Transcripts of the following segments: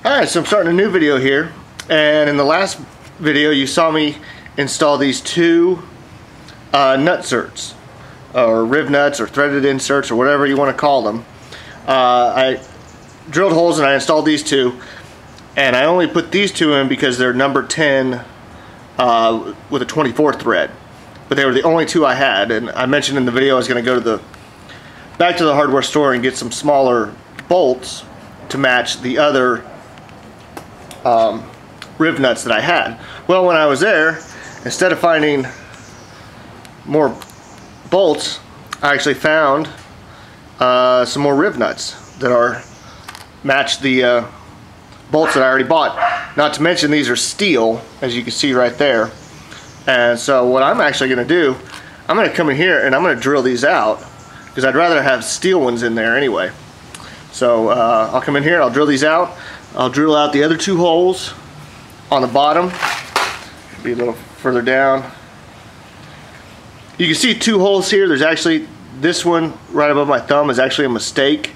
Alright, so I'm starting a new video here, and in the last video you saw me install these two nut certs, or rib nuts, or threaded inserts, or whatever you want to call them. I drilled holes and I installed these two, and I only put these two in because they're number 10 with a 24 thread, but they were the only two I had. And I mentioned in the video I was going to go back to the hardware store and get some smaller bolts to match the other rib nuts that I had. Well, when I was there, instead of finding more bolts, I actually found some more rib nuts that match the bolts that I already bought. Not to mention these are steel, as you can see right there. And so what I'm actually going to do, I'm going to come in here and I'm going to drill these out, because I'd rather have steel ones in there anyway. So I'll come in here, I'll drill these out. I'll drill out the other two holes on the bottom. Be a little further down. You can see two holes here. There's actually, this one right above my thumb is actually a mistake.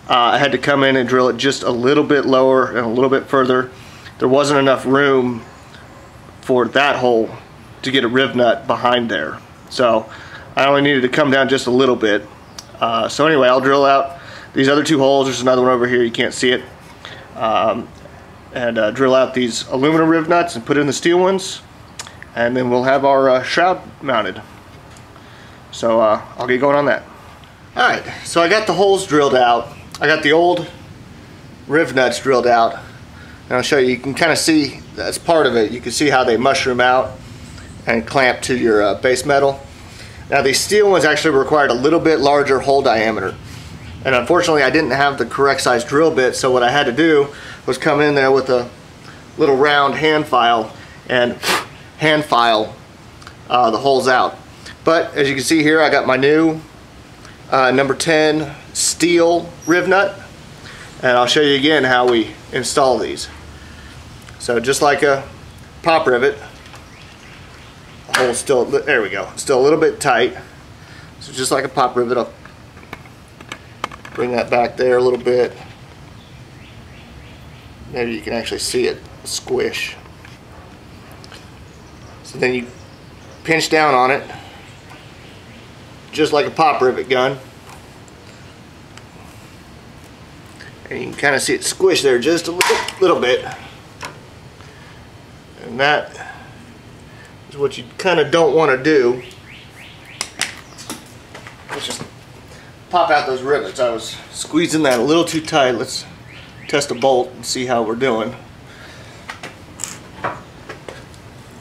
I had to come in and drill it just a little bit lower and a little bit further. There wasn't enough room for that hole to get a rib nut behind there. So I only needed to come down just a little bit. So anyway, I'll drill out these other two holes. There's another one over here, you can't see it. And drill out these aluminum rib nuts and put in the steel ones, and then we'll have our shroud mounted. So I'll get going on that. Alright, so I got the holes drilled out. I got the old rib nuts drilled out, and I'll show you. You can kind of see, that's part of it, you can see how they mushroom out and clamp to your base metal. Now these steel ones actually required a little bit larger hole diameter, and unfortunately I didn't have the correct size drill bit, so what I had to do was come in there with a little round hand file and hand file the holes out. But as you can see here, I got my new number 10 steel rib nut, and I'll show you again how we install these. So just like a pop rivet, the hole's still, there we go, still a little bit tight. So just like a pop rivet, I'll bring that back there a little bit. Maybe you can actually see it squish. So then you pinch down on it, just like a pop rivet gun. And you can kind of see it squish there just a little bit. And that is what you kind of don't want to do. Let's just pop out those rivets. I was squeezing that a little too tight. Let's test a bolt and see how we're doing.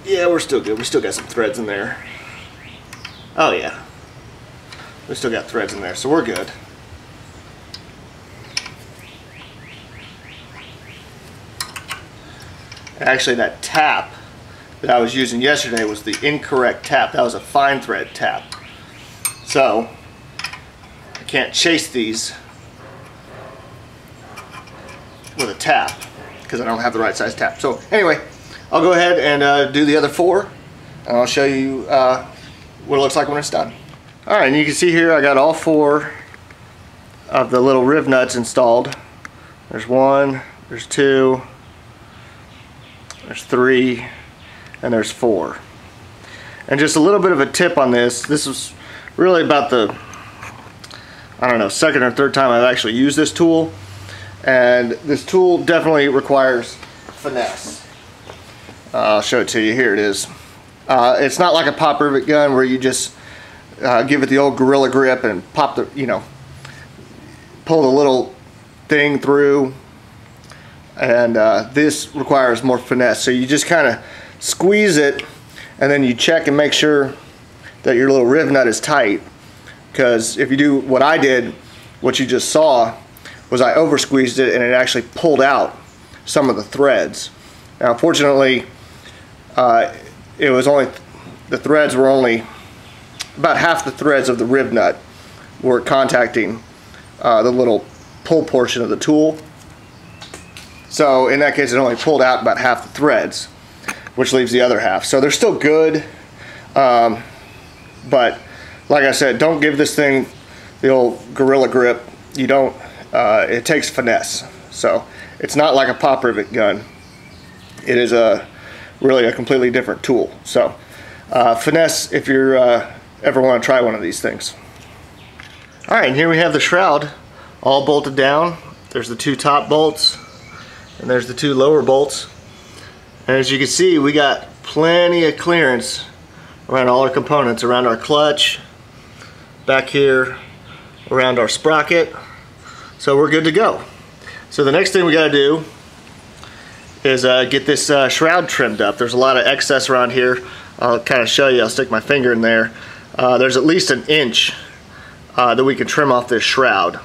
Yeah, we're still good. We still got some threads in there. Oh yeah, we still got threads in there, so we're good. Actually, that tap that I was using yesterday was the incorrect tap. That was a fine thread tap. So I can't chase these with a tap because I don't have the right size tap. So anyway, I'll go ahead and do the other four, and I'll show you what it looks like when it's done. Alright, and you can see here I got all four of the little rib nuts installed. There's one, there's two, there's three, and there's four. And just a little bit of a tip on this. This is really about the, I don't know, second or third time I've actually used this tool. And this tool definitely requires finesse. I'll show it to you. Here it is. It's not like a pop rivet gun where you just give it the old gorilla grip and pop the, pull the little thing through. And this requires more finesse. So you just kind of squeeze it, and then you check and make sure that your little rib nut is tight. Because if you do what I did, what you just saw, was I over squeezed it and it actually pulled out some of the threads. Now fortunately, it was only, the threads were only about half the threads of the rib nut were contacting the little pull portion of the tool. So in that case, it only pulled out about half the threads, which leaves the other half. So they're still good, but like I said, don't give this thing the old gorilla grip. You don't, it takes finesse. So it's not like a pop rivet gun. It is really a completely different tool. So finesse if you're ever want to try one of these things. All right, and here we have the shroud all bolted down. There's the 2 top bolts and there's the 2 lower bolts. And as you can see, we got plenty of clearance around all our components, around our clutch, back here, around our sprocket. So we're good to go. So the next thing we got to do is get this shroud trimmed up. There's a lot of excess around here. I'll kind of show you. I'll stick my finger in there. There's at least an inch that we can trim off this shroud.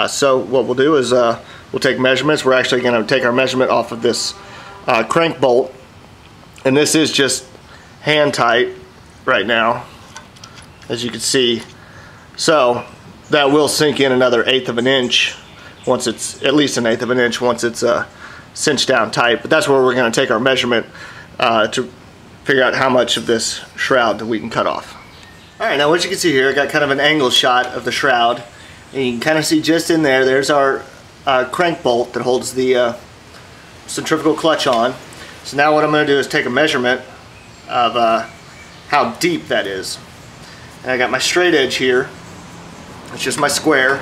So what we'll do is we'll take measurements. We're actually going to take our measurement off of this crank bolt, and this is just hand tight right now, as you can see. So that will sink in another 1/8 of an inch once it's at least an 1/8 of an inch once it's cinched down tight. But that's where we're going to take our measurement to figure out how much of this shroud that we can cut off. All right, now what you can see here, I got kind of an angle shot of the shroud, and you can kind of see just in there, there's our crank bolt that holds the centrifugal clutch on. So now what I'm going to do is take a measurement of how deep that is. And I got my straight edge here. It's just my square.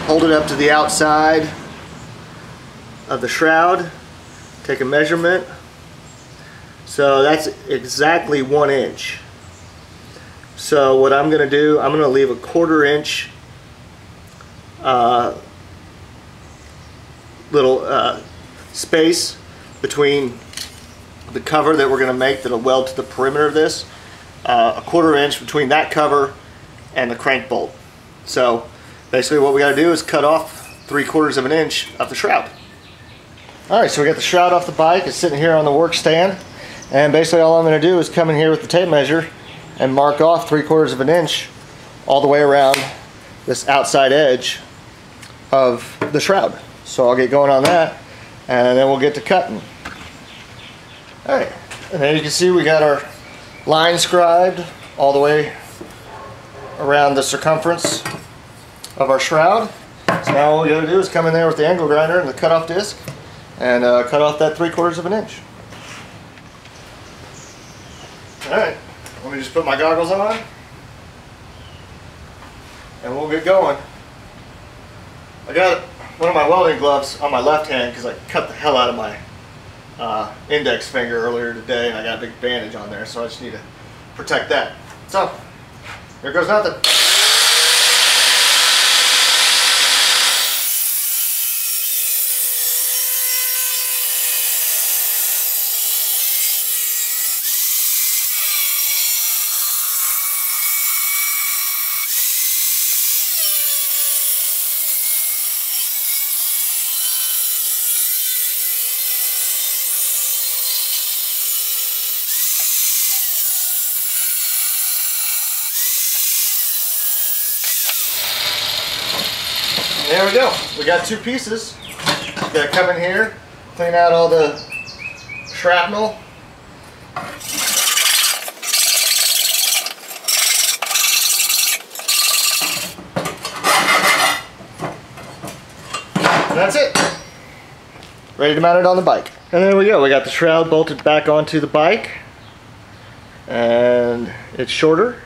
Hold it up to the outside of the shroud. Take a measurement. So that's exactly 1 inch. So what I'm going to do, I'm going to leave a 1/4 inch little space between the cover that we're going to make that'll weld to the perimeter of this. A 1/4 inch between that cover and the crank bolt. So basically what we got to do is cut off 3/4 of an inch of the shroud. Alright, so we got the shroud off the bike. It's sitting here on the work stand, and basically all I'm going to do is come in here with the tape measure and mark off 3/4 of an inch all the way around this outside edge of the shroud. So I'll get going on that, and then we'll get to cutting. Alright, and there you can see we got our line scribed all the way around the circumference of our shroud. So now all we got to do is come in there with the angle grinder and the cutoff disc and cut off that 3/4 of an inch. Alright, let me just put my goggles on and we'll get going. I got one of my welding gloves on my left hand because I cut the hell out of my index finger earlier today, and I got a big bandage on there, so I just need to protect that. So, here goes nothing. There we go. We got 2 pieces. Got to come in here, clean out all the shrapnel. And that's it. Ready to mount it on the bike. And there we go. We got the shroud bolted back onto the bike, and it's shorter,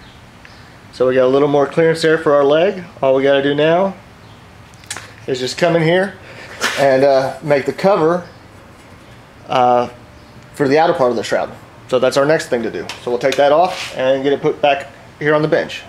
so we got a little more clearance there for our leg. All we got to do now is just come in here and make the cover for the outer part of the shroud. So that's our next thing to do. So we'll take that off and get it put back here on the bench.